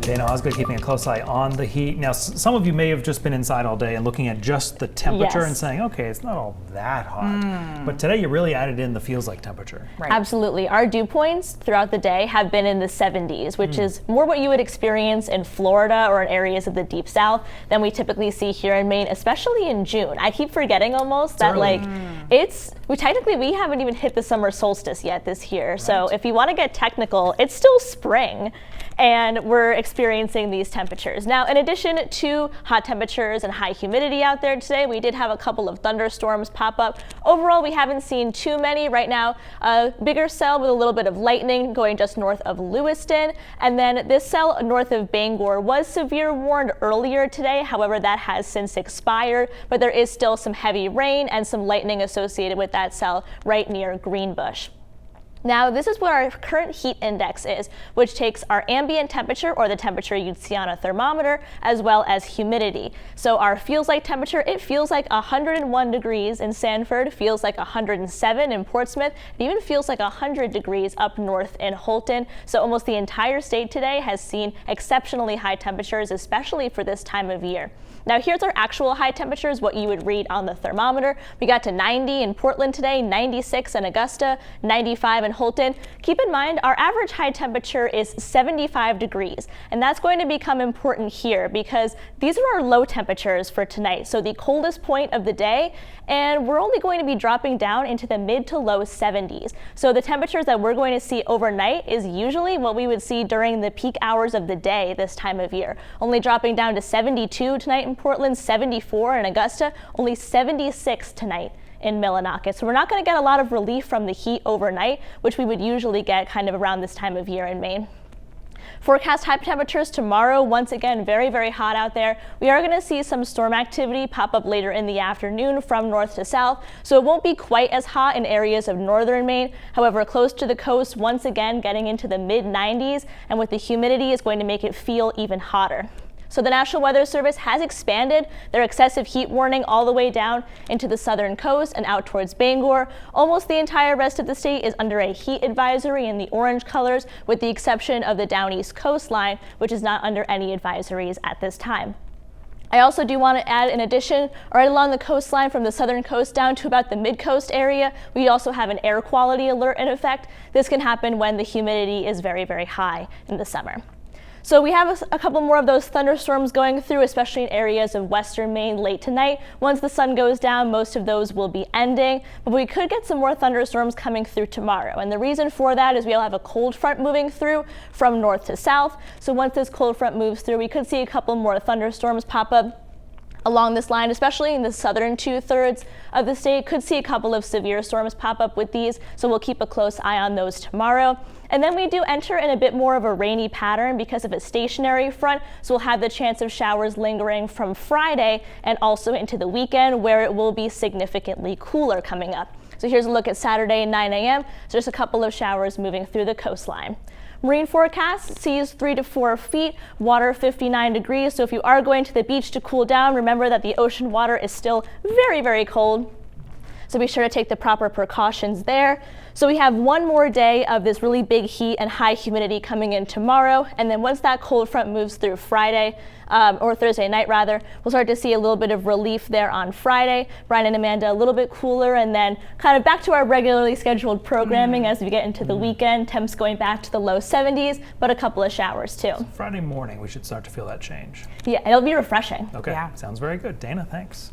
Dana Osgood keeping a close eye on the heat. Now, some of you may have just been inside all day and looking at just the temperature and saying, okay, it's not all that hot. But today you really added in the feels like temperature. Right. Absolutely. Our dew points throughout the day have been in the 70s, which is more what you would experience in Florida or in areas of the deep south than we typically see here in Maine, especially in June. I keep forgetting almost that like we haven't even hit the summer solstice yet this year. Right. So if you want to get technical, it's still spring. And we're experiencing these temperatures. Now, in addition to hot temperatures and high humidity out there today, we did have a couple of thunderstorms pop up. Overall, we haven't seen too many right now. A bigger cell with a little bit of lightning going just north of Lewiston. And then this cell north of Bangor was severe warned earlier today. However, that has since expired, but there is still some heavy rain and some lightning associated with that cell right near Greenbush. Now, this is what our current heat index is, which takes our ambient temperature, or the temperature you'd see on a thermometer, as well as humidity. So our feels like temperature, it feels like 101 degrees in Sanford, feels like 107 in Portsmouth, it even feels like 100 degrees up north in Holton. So almost the entire state today has seen exceptionally high temperatures, especially for this time of year. Now here's our actual high temperatures, what you would read on the thermometer. We got to 90 in Portland today, 96 in Augusta, 95 in Holton. Keep in mind, our average high temperature is 75 degrees, and that's going to become important here because these are our low temperatures for tonight, so the coldest point of the day, and we're only going to be dropping down into the mid to low 70s. So the temperatures that we're going to see overnight is usually what we would see during the peak hours of the day this time of year. Only dropping down to 72 tonight in Portland, 74 in Augusta, only 76 tonight in Millinocket. So we're not going to get a lot of relief from the heat overnight, which we would usually get kind of around this time of year in Maine. Forecast high temperatures tomorrow, once again, very, very hot out there. We are going to see some storm activity pop up later in the afternoon from north to south, so it won't be quite as hot in areas of northern Maine. However, close to the coast, once again, getting into the mid 90s, and with the humidity is going to make it feel even hotter. So the National Weather Service has expanded their excessive heat warning all the way down into the southern coast and out towards Bangor. Almost the entire rest of the state is under a heat advisory in the orange colors, with the exception of the down east coastline, which is not under any advisories at this time. I also do want to add, in addition, right along the coastline from the southern coast down to about the mid-coast area, we also have an air quality alert in effect. This can happen when the humidity is very, very high in the summer. So we have a couple more of those thunderstorms going through, especially in areas of western Maine late tonight. Once the sun goes down, most of those will be ending, but we could get some more thunderstorms coming through tomorrow. And the reason for that is we'll have a cold front moving through from north to south. So once this cold front moves through, we could see a couple more thunderstorms pop up along this line, especially in the southern 2/3 of the state. Could see a couple of severe storms pop up with these, so we'll keep a close eye on those tomorrow. And then we do enter in a bit more of a rainy pattern because of a stationary front, so we'll have the chance of showers lingering from Friday and also into the weekend, where it will be significantly cooler coming up. So here's a look at Saturday 9 a.m. So just a couple of showers moving through the coastline. Marine forecast sees 3 to 4 feet, water 59 degrees. So if you are going to the beach to cool down, remember that the ocean water is still very, very cold. So be sure to take the proper precautions there. So we have one more day of this really big heat and high humidity coming in tomorrow. And then once that cold front moves through Friday, or Thursday night rather, we'll start to see a little bit of relief there on Friday. Brian and Amanda, a little bit cooler, and then kind of back to our regularly scheduled programming as we get into the weekend. Temps going back to the low 70s, but a couple of showers too. So Friday morning, we should start to feel that change. Yeah, it'll be refreshing. Okay, Yeah. sounds very good. Dana, thanks.